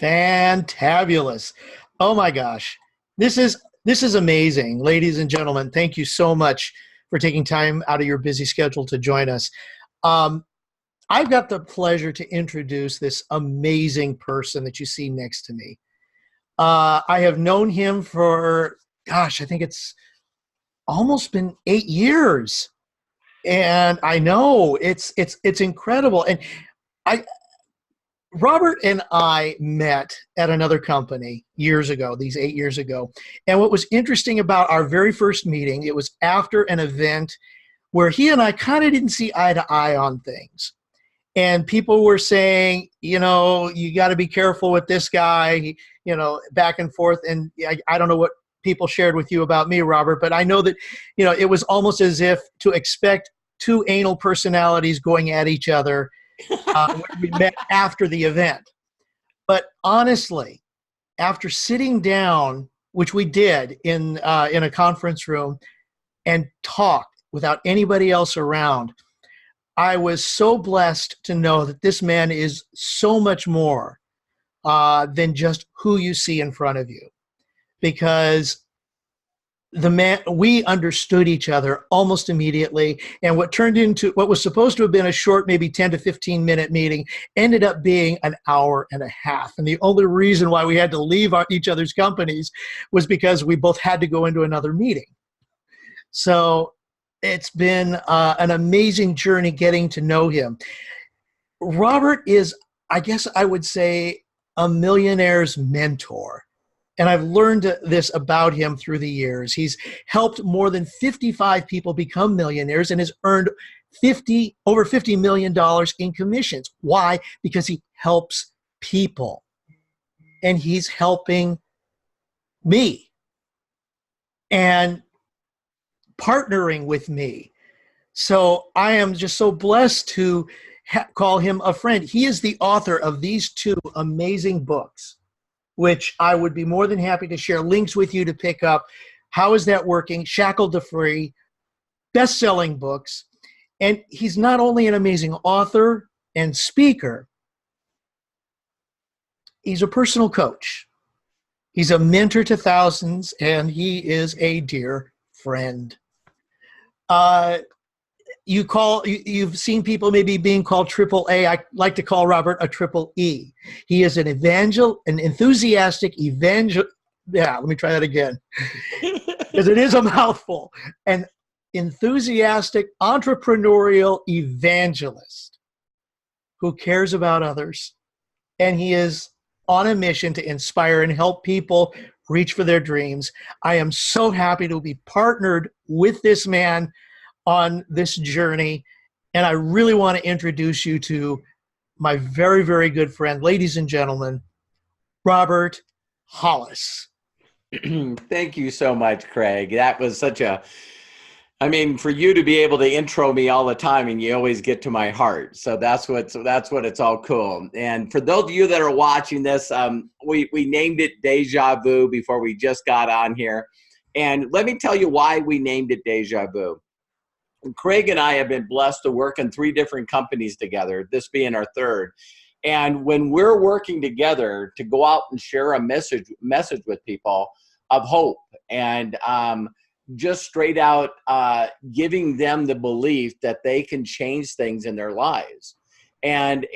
Fantabulous. Oh my gosh. This is amazing. Ladies and gentlemen, thank you so much for taking time out of your busy schedule to join us. Um, I've got the pleasure to introduce this amazing person that you see next to me. I have known him for, gosh, I think it's almost been 8 years. And I know it's incredible. And I Robert and I met at another company years ago, these 8 years ago. And what was interesting about our very first meeting, it was after an event where he and I kind of didn't see eye to eye on things. And people were saying, you got to be careful with this guy, back and forth. And I don't know what people shared with you about me, Robert, but I know that, it was almost as if to expect two anal personalities going at each other when we met after the event. But honestly, after sitting down, which we did in a conference room, and talked without anybody else around, I was so blessed to know that this man is so much more than just who you see in front of you. Because we understood each other almost immediately, and what turned into what was supposed to have been a short, maybe 10 to 15 minute meeting ended up being an hour and a half. And the only reason why we had to leave each other's companies was because we both had to go into another meeting. So it's been an amazing journey getting to know him. Robert is, I guess I would say, a millionaire's mentor. And I've learned this about him through the years. He's helped more than 55 people become millionaires and has earned over $50 million in commissions. Why? Because he helps people. And he's helping me and partnering with me. So I am just so blessed to call him a friend. He is the author of these two amazing books, which I would be more than happy to share links with you to pick up. How is that working? Shackled to Free, best-selling books. And he's not only an amazing author and speaker, he's a personal coach. He's a mentor to thousands, and he is a dear friend. You've seen people maybe being called triple A. I like to call Robert a triple E. He is an enthusiastic evangel. Yeah, let me try that again, because it is a mouthful. An enthusiastic, entrepreneurial evangelist who cares about others, and he is on a mission to inspire and help people reach for their dreams. I am so happy to be partnered with this man on this journey, and I really want to introduce you to my very, very good friend, ladies and gentlemen, Robert Hollis. Thank you so much, Craig. That was for you to be able to intro me all the time, and you always get to my heart. So that's what it's all cool. And for those of you that are watching this, we named it Déjà Vu before we just got on here. And let me tell you why we named it Déjà Vu. Craig and I have been blessed to work in 3 different companies together, this being our third. And when we're working together to go out and share a message with people of hope and just straight out giving them the belief that they can change things in their lives. And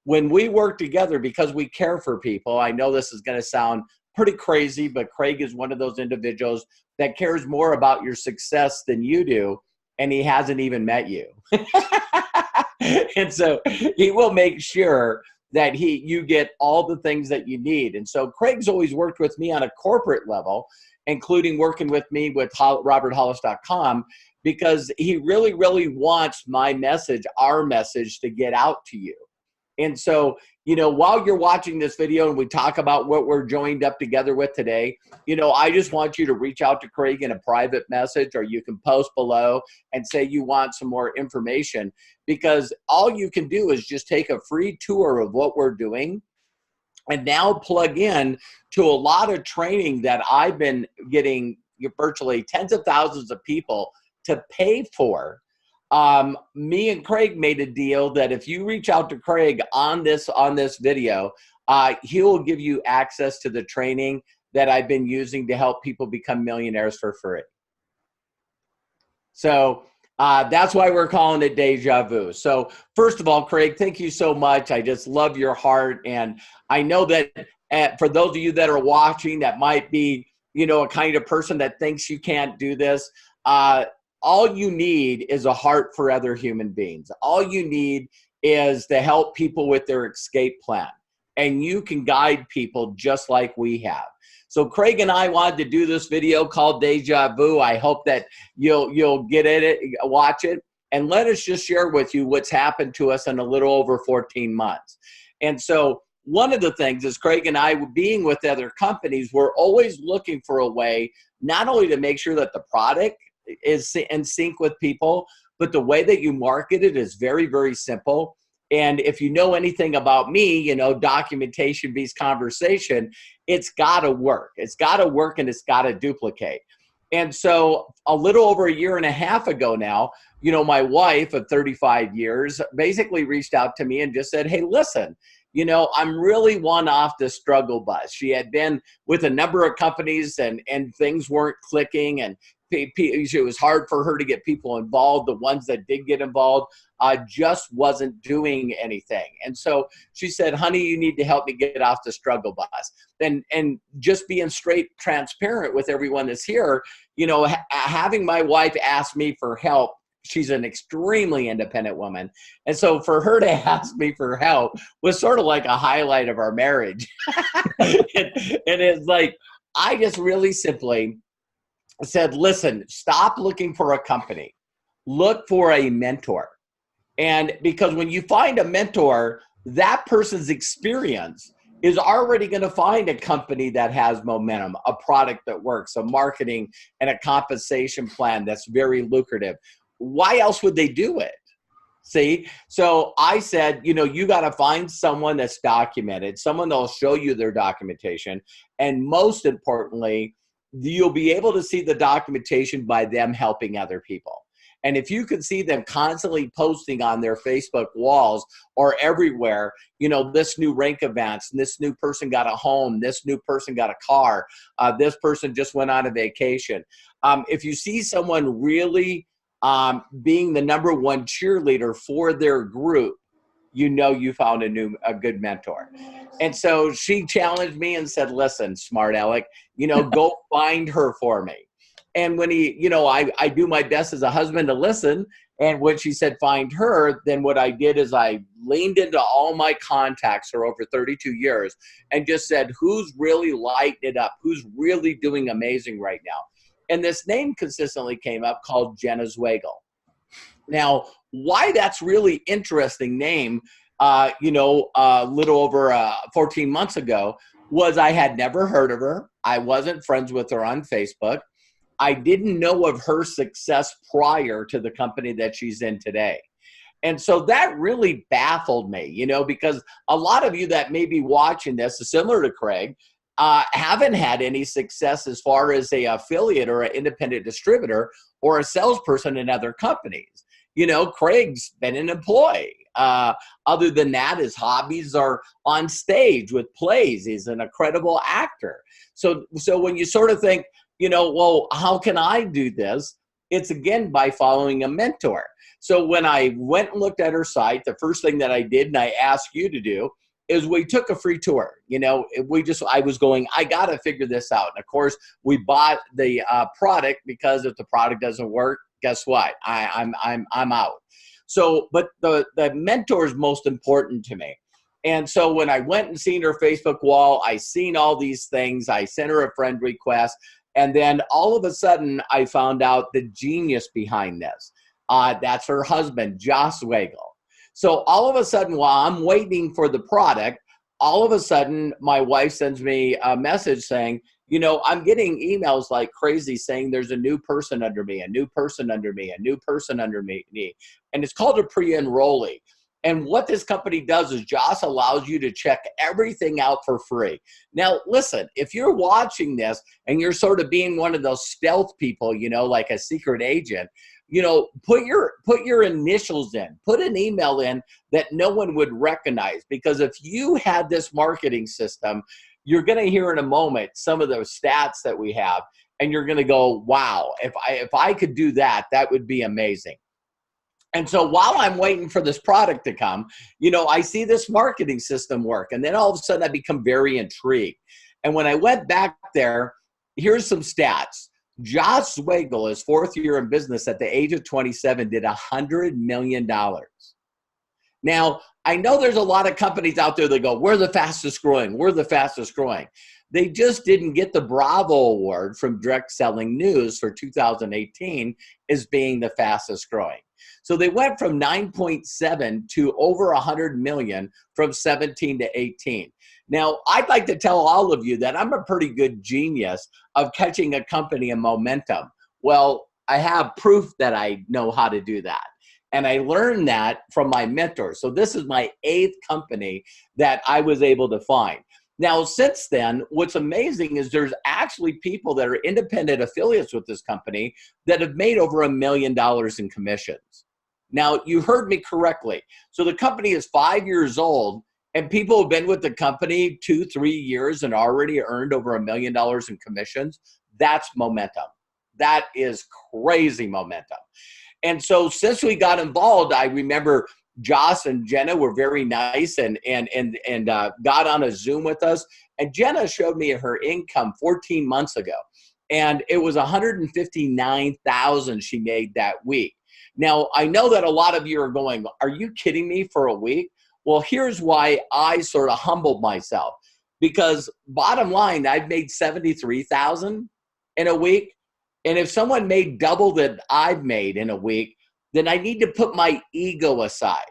when we work together, because we care for people, I know this is going to sound pretty crazy, but Craig is one of those individuals that cares more about your success than you do. And he hasn't even met you. And so he will make sure that you get all the things that you need. And so Craig's always worked with me on a corporate level, including working with me with roberthollis.com, because he really, really wants my message, our message, to get out to you. And so, while you're watching this video and we talk about what we're joined up together with today, I just want you to reach out to Craig in a private message, or you can post below and say you want some more information, because all you can do is just take a free tour of what we're doing and now plug in to a lot of training that I've been getting virtually tens of thousands of people to pay for Me and Craig made a deal that if you reach out to Craig on this video, he will give you access to the training that I've been using to help people become millionaires for free. So that's why we're calling it Deja Vu. So first of all, Craig, thank you so much. I just love your heart. And I know that for those of you that are watching that might be, you know, a kind of person that thinks you can't do this, all you need is a heart for other human beings. All you need is to help people with their escape plan. And you can guide people just like we have. So Craig and I wanted to do this video called Deja Vu. I hope that you'll get it, watch it, and let us just share with you what's happened to us in a little over 14 months. And so one of the things is Craig and I, being with other companies, we're always looking for a way not only to make sure that the product is in sync with people, but the way that you market it is very, very simple. And if you know anything about me, you know, documentation beats conversation, it's got to work. It's got to work and it's got to duplicate. And so a little over a year and a half ago now, you know, my wife of 35 years basically reached out to me and just said, hey, listen, you know, I'm really one off the struggle bus. She had been with a number of companies and things weren't clicking, and it was hard for her to get people involved. The ones that did get involved just wasn't doing anything. And so she said, honey, you need to help me get off the struggle bus. And just being straight transparent with everyone that's here, you know, having my wife ask me for help, she's an extremely independent woman. And so for her to ask me for help was sort of like a highlight of our marriage. and it's like, I just really simply said, listen, stop looking for a company. Look for a mentor. And because when you find a mentor, that person's experience is already going to find a company that has momentum, a product that works, a marketing and a compensation plan that's very lucrative. Why else would they do it? See? So I said, you know, you got to find someone that's documented, someone that'll show you their documentation. And most importantly, you'll be able to see the documentation by them helping other people. And if you could see them constantly posting on their Facebook walls or everywhere, you know, this new rank advance, this new person got a home, this new person got a car, this person just went on a vacation. If you see someone really being the number one cheerleader for their group, you know you found a good mentor. And so she challenged me and said, listen, smart Alec, you know, go find her for me. And when you know, I do my best as a husband to listen. And when she said, find her, then what I did is I leaned into all my contacts for over 32 years and just said, who's really lighting it up? Who's really doing amazing right now? And this name consistently came up called Jenna Zweigel. Now, why that's really interesting name, you know, a little over 14 months ago was I had never heard of her. I wasn't friends with her on Facebook. I didn't know of her success prior to the company that she's in today. And so that really baffled me, you know, because a lot of you that may be watching this, similar to Craig, haven't had any success as far as a affiliate or an independent distributor or a salesperson in other companies. You know, Craig's been an employee. Other than that, his hobbies are on stage with plays. He's an incredible actor. So when you sort of think, you know, well, how can I do this? It's again by following a mentor. So when I went and looked at her site, the first thing that I did, and I asked you to do, is we took a free tour. You know, I was going, I got to figure this out. And of course, we bought the product, because if the product doesn't work, guess what? I'm out. So, but the mentor is most important to me. And so when I went and seen her Facebook wall, I seen all these things. I sent her a friend request. And then all of a sudden, I found out the genius behind this. That's her husband, Josh Zweigel. So all of a sudden, while I'm waiting for the product, all of a sudden, my wife sends me a message saying, you know, I'm getting emails like crazy saying there's a new person under me, a new person under me, a new person under me. And it's called a pre-enrollee. And what this company does is Josh allows you to check everything out for free. Now, listen, if you're watching this and you're sort of being one of those stealth people, you know, like a secret agent, put your initials in, put an email in that no one would recognize. Because if you had this marketing system, you're going to hear in a moment some of those stats that we have, and you're going to go, wow, if I could do that, that would be amazing. And so while I'm waiting for this product to come, I see this marketing system work. And then all of a sudden I become very intrigued. And when I went back there, here's some stats. Josh Swagel, his fourth year in business at the age of 27, did $100 million. Now, I know there's a lot of companies out there that go, we're the fastest growing. We're the fastest growing. They just didn't get the Bravo Award from Direct Selling News for 2018 as being the fastest growing. So they went from 9.7 to over 100 million from 17 to 18. Now, I'd like to tell all of you that I'm a pretty good genius of catching a company in momentum. Well, I have proof that I know how to do that. And I learned that from my mentor. So this is my 8th company that I was able to find. Now, since then, what's amazing is there's actually people that are independent affiliates with this company that have made over $1 million in commissions. Now, you heard me correctly. So the company is 5 years old, and people have been with the company 2-3 years and already earned over $1 million in commissions. That's momentum. That is crazy momentum. And so since we got involved, I remember Josh and Jenna were very nice and got on a Zoom with us. And Jenna showed me her income 14 months ago. And it was $159,000 she made that week. Now, I know that a lot of you are going, are you kidding me, for a week? Well, here's why I sort of humbled myself. Because bottom line, I've made $73,000 in a week. And if someone made double that I've made in a week, then I need to put my ego aside.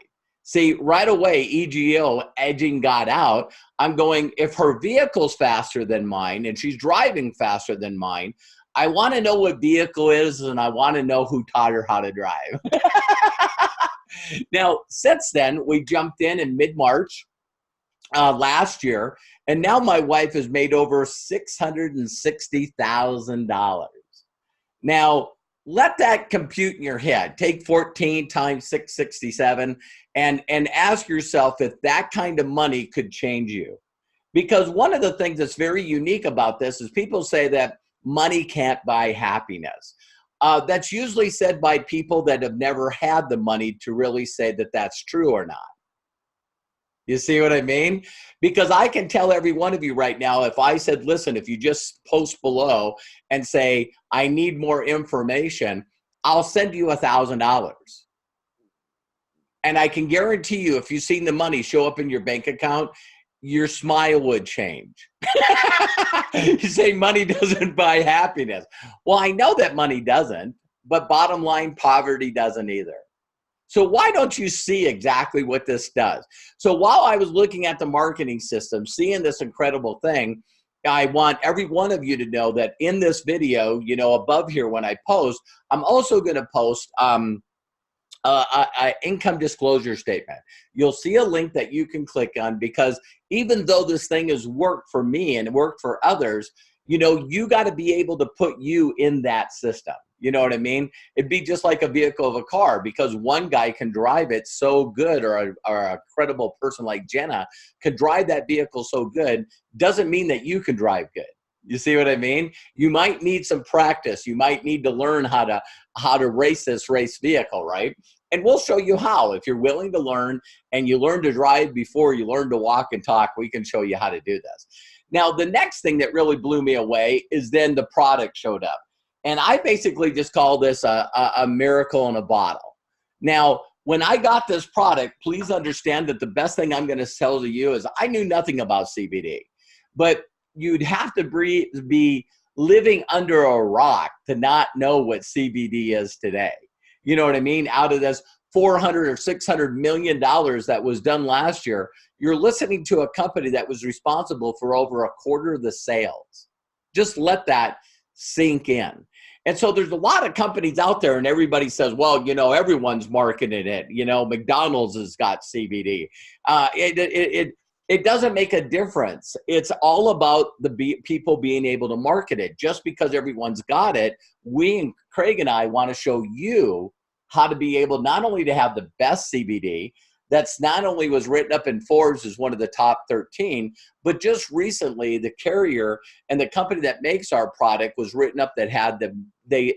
See, right away, EGO, edging God out. I'm going, if her vehicle's faster than mine and she's driving faster than mine, I want to know what vehicle is, and I want to know who taught her how to drive. Now, since then, we jumped in mid-March last year, and now my wife has made over $660,000. Now, let that compute in your head. Take 14 times 667 and ask yourself if that kind of money could change you. Because one of the things that's very unique about this is people say that money can't buy happiness. That's usually said by people that have never had the money to really say that that's true or not. You see what I mean? Because I can tell every one of you right now, if I said, listen, if you just post below and say, I need more information, I'll send you $1,000. And I can guarantee you, if you've seen the money show up in your bank account, your smile would change. You say money doesn't buy happiness. Well, I know that money doesn't, but bottom line, poverty doesn't either. So why don't you see exactly what this does? So while I was looking at the marketing system, seeing this incredible thing, I want every one of you to know that in this video, above here when I post, I'm also going to post an income disclosure statement. You'll see a link that you can click on, because even though this thing has worked for me and worked for others, you got to be able to put you in that system. You know what I mean? It'd be just like a vehicle of a car, because one guy can drive it so good, or a credible person like Jenna could drive that vehicle so good, doesn't mean that you can drive good. You see what I mean? You might need some practice. You might need to learn how to race this race vehicle, right? And we'll show you how. If you're willing to learn and you learn to drive before you learn to walk and talk, we can show you how to do this. Now, the next thing that really blew me away is then the product showed up. And I basically just call this a miracle in a bottle. Now, when I got this product, please understand that the best thing I'm going to tell to you is I knew nothing about CBD. But you'd have to be living under a rock to not know what CBD is today. You know what I mean? Out of this $400 or $600 million that was done last year, you're listening to a company that was responsible for over a quarter of the sales. Just let that sink in. And so there's a lot of companies out there, and everybody says, well, everyone's marketing it. McDonald's has got CBD. It doesn't make a difference. It's all about the people being able to market it. Just because everyone's got it, we and Craig and I want to show you how to be able not only to have the best CBD, that's not only was written up in Forbes as one of the top 13, but just recently the carrier and the company that makes our product was written up that had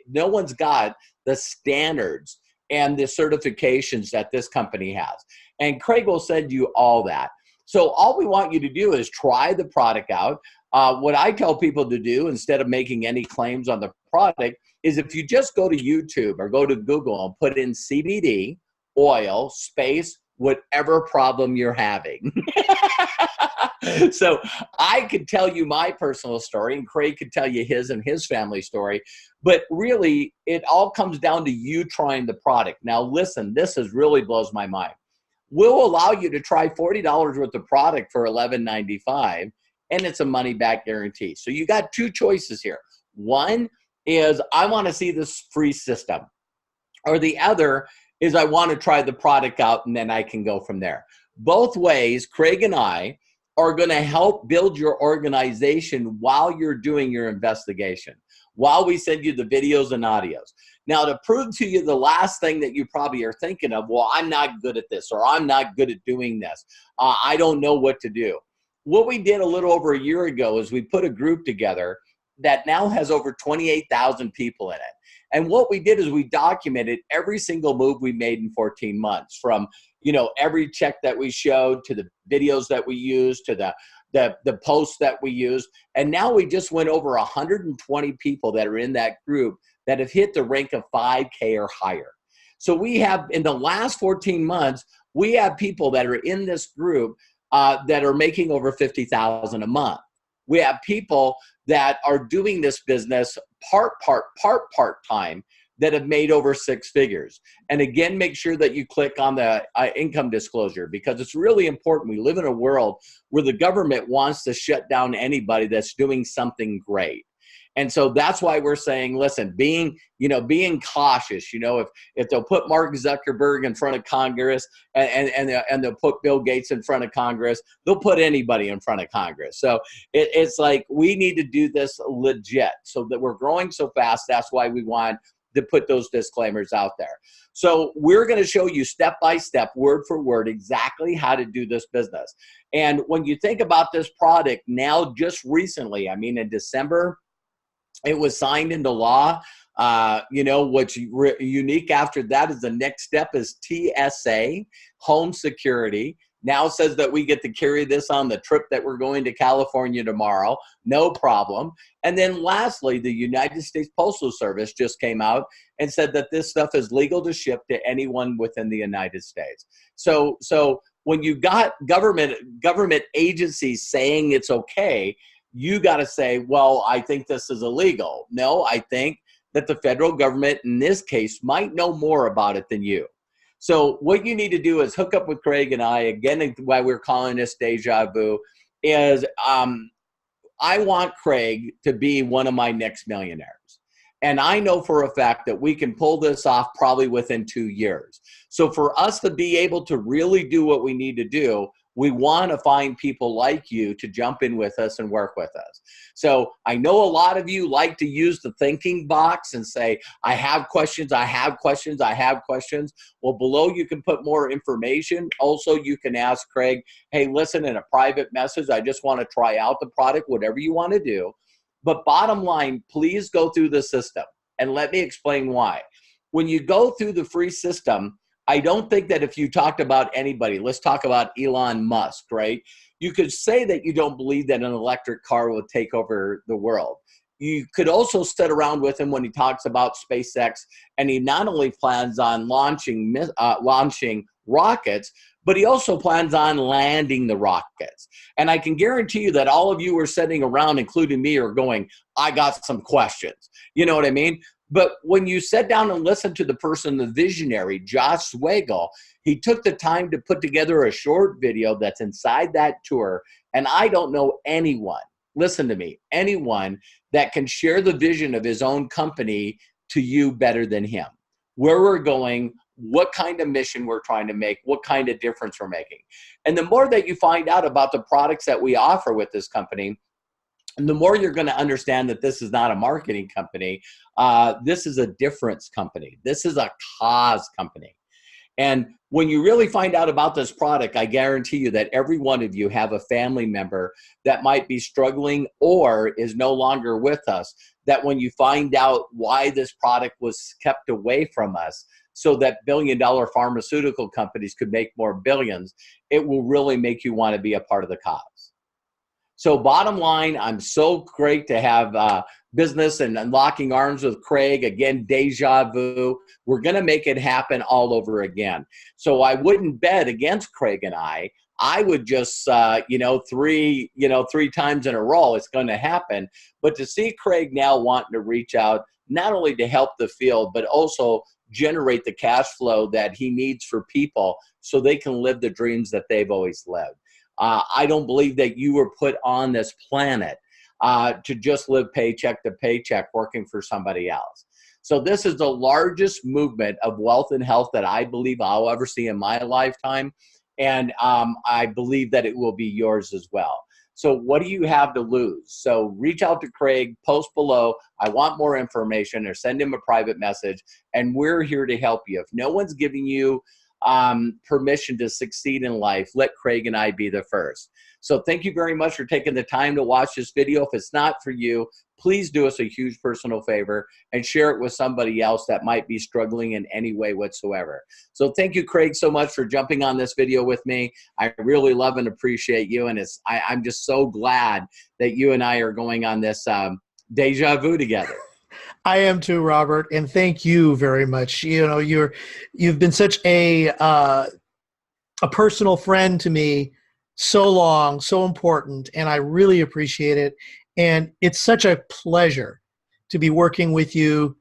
no one's got the standards and the certifications that this company has. And Craig will send you all that. So all we want you to do is try the product out. What I tell people to do instead of making any claims on the product is if you just go to YouTube or go to Google and put in CBD, oil, space, whatever problem you're having. So I could tell you my personal story and Craig could tell you his and his family story, but really it all comes down to you trying the product. Now listen, this really blows my mind. We'll allow you to try $40 worth of product for $11.95 and it's a money back guarantee. So you got two choices here. One is I want to see this free system, or the other is I want to try the product out and then I can go from there. Both ways, Craig and I are going to help build your organization while you're doing your investigation, while we send you the videos and audios. Now, to prove to you the last thing that you probably are thinking of, well, I'm not good at this, or I'm not good at doing this. I don't know what to do. What we did a little over a year ago is we put a group together that now has over 28,000 people in it. And what we did is we documented every single move we made in 14 months, from, every check that we showed to the videos that we used to the posts that we used. And now we just went over 120 people that are in that group that have hit the rank of 5K or higher. So we have, in the last 14 months, we have people that are in this group that are making over $50,000 a month. We have people that are doing this business part-time that have made over six figures. And again, make sure that you click on the income disclosure, because it's really important. We live in a world where the government wants to shut down anybody that's doing something great. And so that's why we're saying, listen, being cautious, if they'll put Mark Zuckerberg in front of Congress and they'll put Bill Gates in front of Congress, they'll put anybody in front of Congress. So it's like, we need to do this legit so that we're growing so fast. That's why we want to put those disclaimers out there. So we're going to show you step by step, word for word, exactly how to do this business. And when you think about this product now, just recently, in December, it was signed into law. What's unique after that is the next step is TSA, home security. Now says that we get to carry this on the trip that we're going to California tomorrow. No problem. And then lastly, the United States Postal Service just came out and said that this stuff is legal to ship to anyone within the United States. So when you got government agencies saying it's okay, you got to say, well, I think this is illegal. No, I think that the federal government in this case might know more about it than you. So what you need to do is hook up with Craig and I, again, why we're calling this Deja Vu, is I want Craig to be one of my next millionaires. And I know for a fact that we can pull this off probably within 2 years. So for us to be able to really do what we need to do, we want to find people like you to jump in with us and work with us. So I know a lot of you like to use the thinking box and say, I have questions, I have questions, I have questions. Well, below you can put more information. Also, you can ask Craig, hey, listen, in a private message, I just want to try out the product, whatever you want to do. But bottom line, please go through the system. And let me explain why. When you go through the free system, I don't think that if you talked about anybody, let's talk about Elon Musk, right? You could say that you don't believe that an electric car will take over the world. You could also sit around with him when he talks about SpaceX, and he not only plans on launching rockets, but he also plans on landing the rockets. And I can guarantee you that all of you are sitting around, including me, are going, I got some questions. You know what I mean? But when you sit down and listen to the person, the visionary, Josh Swagel, he took the time to put together a short video that's inside that tour. And I don't know anyone, listen to me, anyone that can share the vision of his own company to you better than him. Where we're going, what kind of mission we're trying to make, what kind of difference we're making. And the more that you find out about the products that we offer with this company, and the more you're going to understand that this is not a marketing company. This is a difference company. This is a cause company. And when you really find out about this product, I guarantee you that every one of you have a family member that might be struggling or is no longer with us, that when you find out why this product was kept away from us so that billion-dollar pharmaceutical companies could make more billions, it will really make you want to be a part of the cause. So bottom line, I'm so great to have business and unlocking arms with Craig. Again, deja vu. We're going to make it happen all over again. So I wouldn't bet against Craig and I. I would just, three times in a row, it's going to happen. But to see Craig now wanting to reach out, not only to help the field, but also generate the cash flow that he needs for people so they can live the dreams that they've always lived. I don't believe that you were put on this planet to just live paycheck to paycheck working for somebody else. So this is the largest movement of wealth and health that I believe I'll ever see in my lifetime. And I believe that it will be yours as well. So what do you have to lose? So reach out to Craig, post below, I want more information, or send him a private message, and we're here to help you. If no one's giving you permission to succeed in life, let Craig and I be the first. So thank you very much for taking the time to watch this video. If it's not for you, please do us a huge personal favor and share it with somebody else that might be struggling in any way whatsoever. So thank you, Craig, so much for jumping on this video with me. I really love and appreciate you, and I'm just so glad that you and I are going on this deja vu together. I am too, Robert, and thank you very much. You know, you've been such a personal friend to me, so long, so important, and I really appreciate it. And it's such a pleasure to be working with you.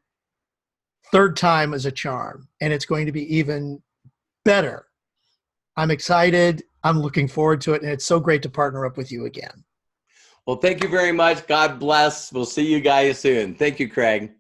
Third time is a charm, and it's going to be even better. I'm excited. I'm looking forward to it, and it's so great to partner up with you again. Well, thank you very much. God bless. We'll see you guys soon. Thank you, Craig.